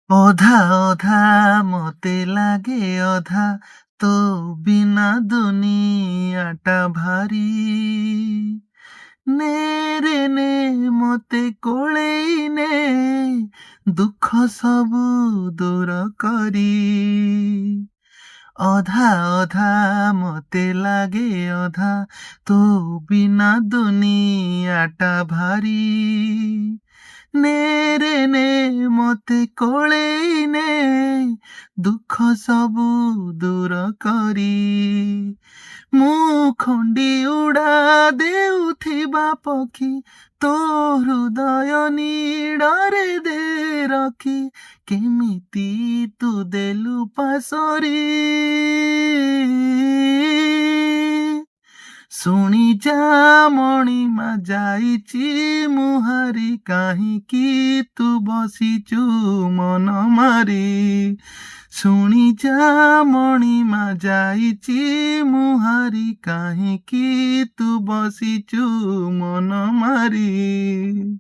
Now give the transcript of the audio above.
ଅଧା ଅଧା ମତେ ଲାଗେ ଅଧା ତୋ ବିନା ଦୁନିଆଟା ଭାରି ନେ ରେ ନେ ମତେ କୋଳେଇ ନେ ଦୁଃଖ ସବୁ ଦୂର କରି ଅଧା ଅଧା ମତେ ଲାଗେ ଅଧା ତୋ ବିନା ଦୁନିଆଟା ଭାରି ନେ ରେ ନେ ମତେ କୋଳେଇ ନେ ଦୁଃଖ ସବୁ ଦୂର କରି ମୁଁ ଖଣ୍ଡି ଉଡ଼ା ଦେଉଥିବା ପକ୍ଷୀ ତୋ ହୃଦୟ ନୀଡ଼ରେ ଦେ ରଖି କେମିତି ତୁ ଦେଲୁ ପାଶୋରି ଶୁଣି ଯା ମଣିମା ଯାଇଛି ମୁହାରି କାହିଁକି ତୁ ବସିଛୁ ମନ ମାରି ଶୁଣି ଯା ମଣିମା ଯାଇଛି ମୁହାରି କାହିଁକି ତୁ ବସିଛୁ ମନ ମାରି।